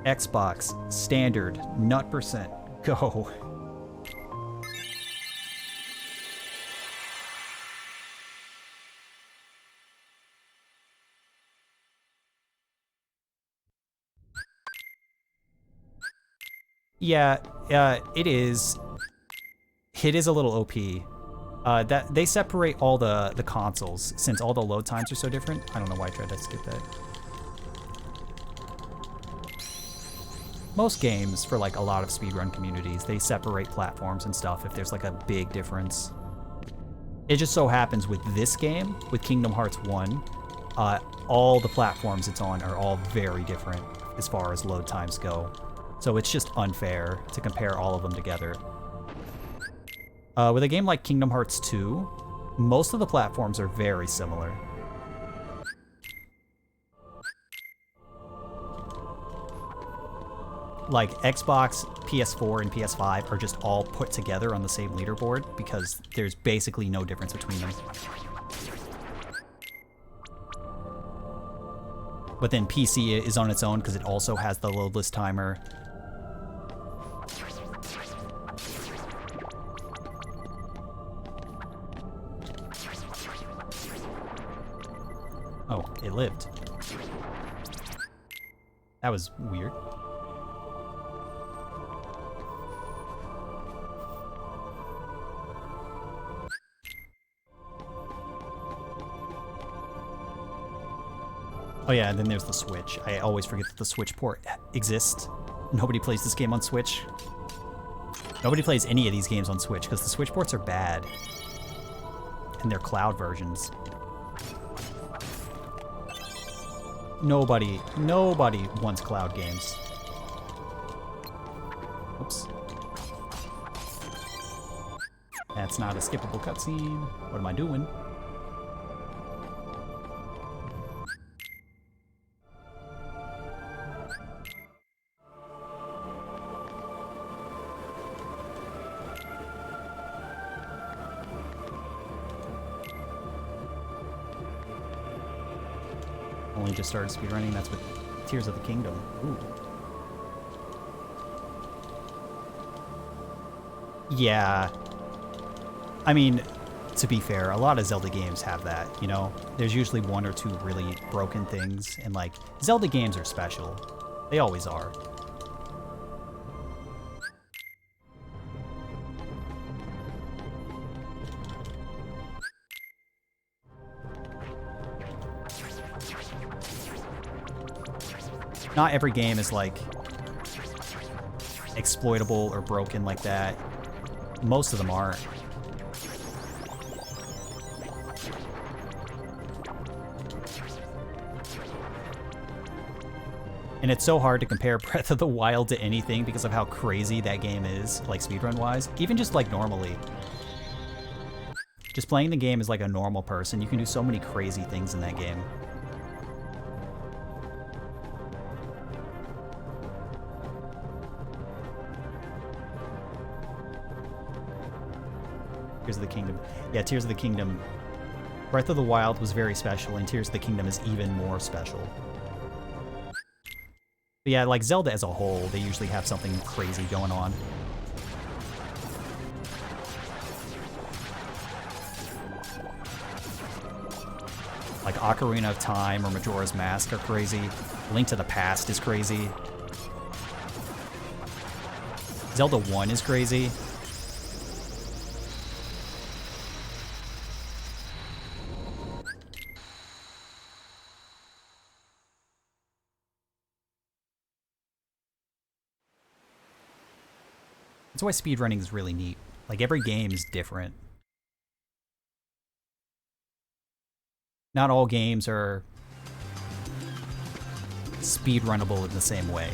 Xbox, standard, nut percent, go. Yeah, it is. It is a little OP. That they separate all the consoles since all the load times are so different. I don't know why I tried to skip that. Most games, for like a lot of speedrun communities, they separate platforms and stuff if there's like a big difference. It just so happens with this game, with Kingdom Hearts 1, all the platforms it's on are all very different as far as load times go. So it's just unfair to compare all of them together. With a game like Kingdom Hearts 2, most of the platforms are very similar. Like Xbox, PS4, and PS5 are just all put together on the same leaderboard because there's basically no difference between them. But then PC is on its own because it also has the loadless timer. Oh, it lived. That was weird. Oh yeah, and then there's the Switch. I always forget that the Switch port exists. Nobody plays this game on Switch. Nobody plays any of these games on Switch because the Switch ports are bad. And they're cloud versions. Nobody wants cloud games. Oops. That's not a skippable cutscene. What am I doing? Only just started speedrunning. That's with Tears of the Kingdom. Ooh. Yeah. I mean, to be fair, a lot of Zelda games have that, you know? There's usually one or two really broken things, and like, Zelda games are special. They always are. Not every game is like exploitable or broken like that. Most of them aren't. And it's so hard to compare Breath of the Wild to anything because of how crazy that game is, like speedrun-wise. Even just like normally. Just playing the game as like a normal person, you can do so many crazy things in that game. Tears of the Kingdom. Yeah, Tears of the Kingdom. Breath of the Wild was very special, and Tears of the Kingdom is even more special. But yeah, like Zelda as a whole, they usually have something crazy going on. Like Ocarina of Time or Majora's Mask are crazy. Link to the Past is crazy. Zelda 1 is crazy. That's why speedrunning is really neat. Like, every game is different. Not all games are speedrunnable in the same way.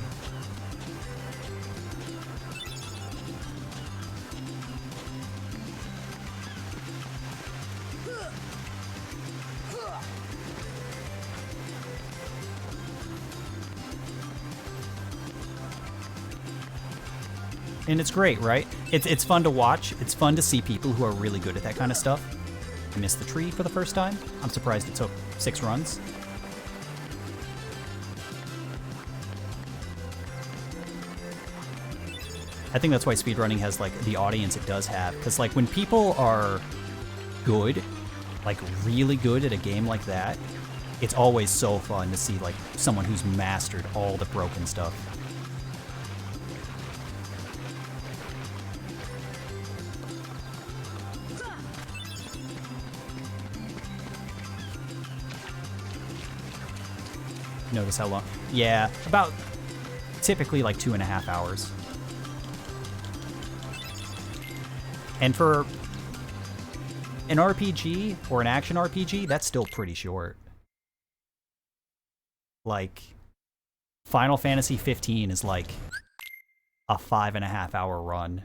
And it's great, right? It's fun to watch. It's fun to see people who are really good at that kind of stuff. I missed the tree for the first time. I'm surprised it took 6 runs. I think that's why speedrunning has like the audience it does have, because like when people are good, like really good at a game like that, it's always so fun to see like someone who's mastered all the broken stuff. Notice how long? Yeah, about typically like 2.5 hours. And for an RPG or an action RPG, that's still pretty short. Like, Final Fantasy 15 is like a 5.5 hour run.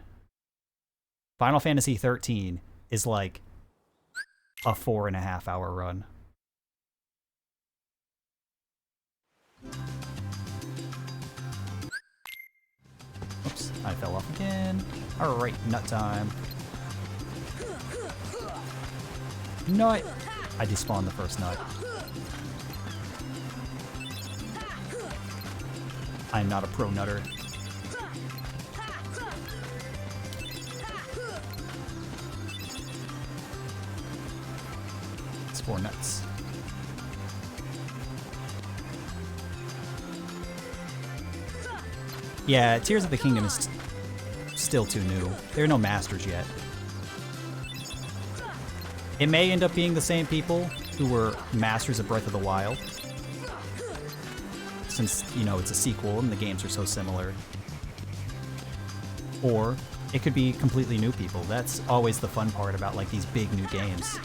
Final Fantasy 13 is like a 4.5 hour run. Oops, I fell off again. Alright, nut time. Nut! I despawned the first nut. I'm not a pro nutter. It's 4 nuts. Yeah, Tears of the Kingdom is still too new. There are no masters yet. It may end up being the same people who were masters of Breath of the Wild, since, you know, it's a sequel and the games are so similar. Or it could be completely new people. That's always the fun part about like these big new games.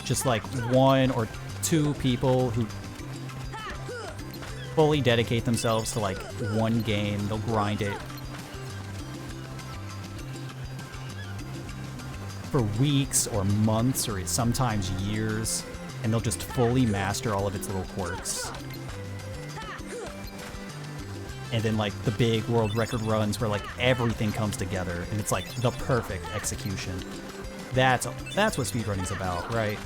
Just like 1 or 2 people who fully dedicate themselves to like one game. They'll grind it for weeks or months or sometimes years, and they'll just fully master all of its little quirks. And then like the big world record runs where like everything comes together and it's like the perfect execution. That's what speedrunning's about, right?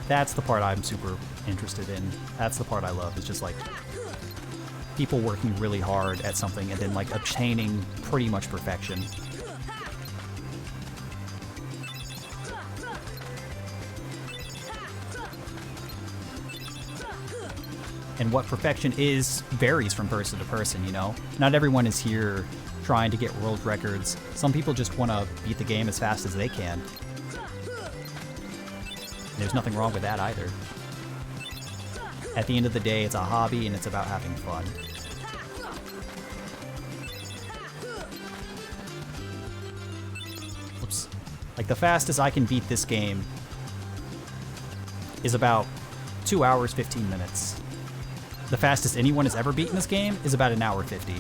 That's the part I'm super interested in. That's the part I love, is just like people working really hard at something and then like obtaining pretty much perfection. And what perfection is varies from person to person, you know? Not everyone is here trying to get world records. Some people just want to beat the game as fast as they can. There's nothing wrong with that either. At the end of the day, it's a hobby and it's about having fun. Oops. Like the fastest I can beat this game is about 2 hours, 15 minutes. The fastest anyone has ever beaten this game is about 1 hour 50.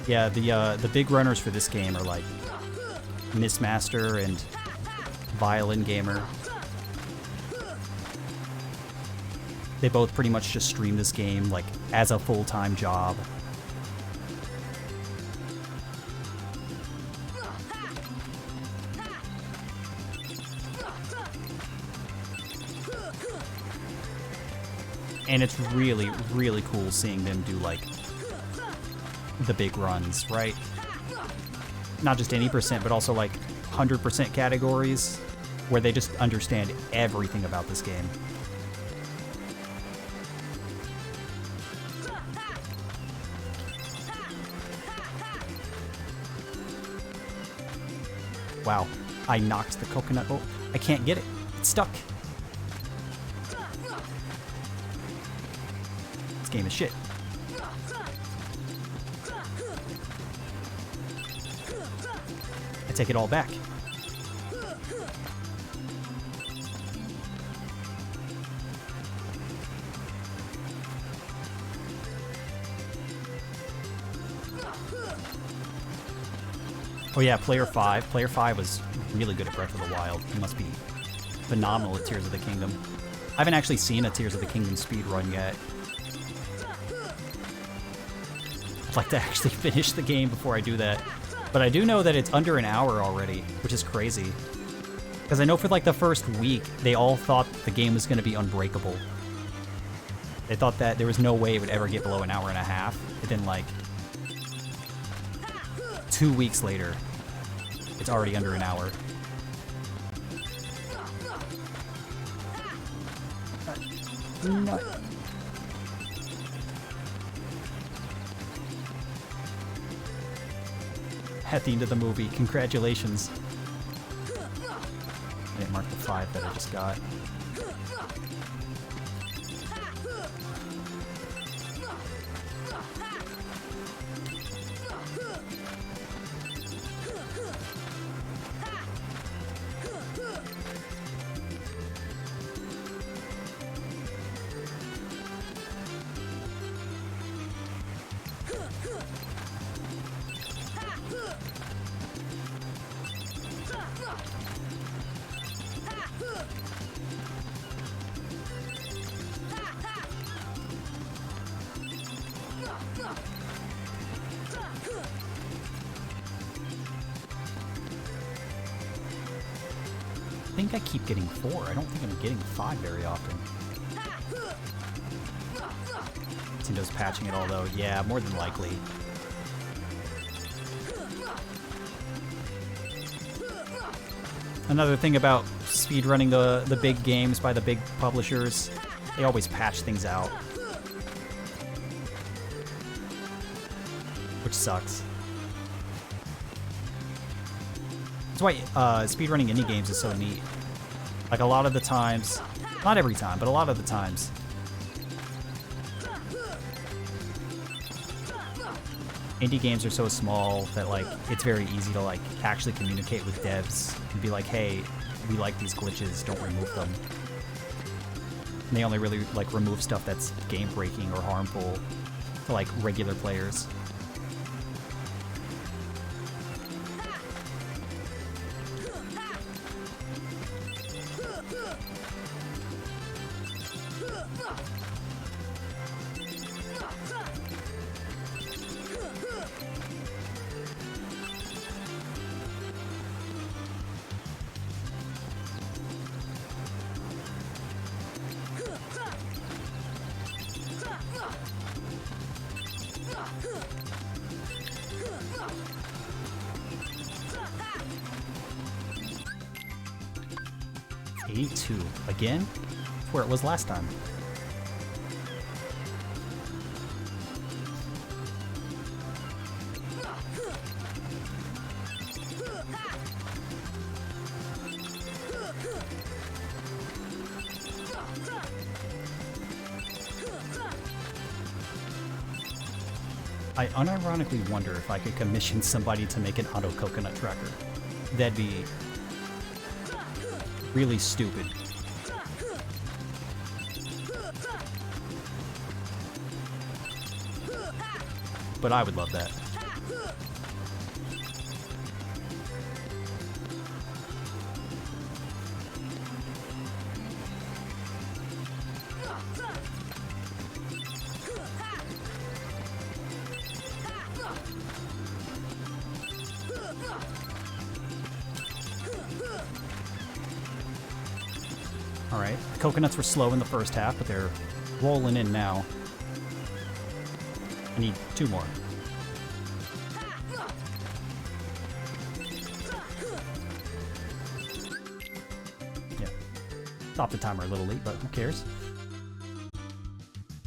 Yeah, the big runners for this game are like Missmaster and Violin Gamer. They both pretty much just stream this game like as a full-time job. And it's really, really cool seeing them do like the big runs, right? Not just any percent, but also like 100% categories where they just understand everything about this game. Wow, I knocked the coconut. Oh, I can't get it. It's stuck. This game is shit. I take it all back. Oh yeah, Player 5. Player 5 was really good at Breath of the Wild. He must be phenomenal at Tears of the Kingdom. I haven't actually seen a Tears of the Kingdom speedrun yet. I'd like to actually finish the game before I do that. But I do know that it's under an hour already, which is crazy. Because I know for like the first week, they all thought the game was going to be unbreakable. They thought that there was no way it would ever get below an hour and a half. And then like 2 weeks later, it's already under an hour. No. At the end of the movie, congratulations. I didn't mark the 5 that I just got. I think I keep getting 4. I don't think I'm getting 5 very often. Nintendo's patching it all though. Yeah, more than likely. Another thing about speedrunning the big games by the big publishers, they always patch things out. Which sucks. That's why speedrunning indie games is so neat. Like a lot of the times, not every time, but a lot of the times, indie games are so small that like it's very easy to like actually communicate with devs and be like, hey, we like these glitches, don't remove them. And they only really like remove stuff that's game breaking or harmful to like regular players. A2 again? That's where it was last time. I unironically wonder if I could commission somebody to make an auto coconut tracker. That'd be really stupid. But I would love that. Alright, the coconuts were slow in the first half, but they're rolling in now. I need 2 more. Yeah. Stopped the timer a little late, but who cares?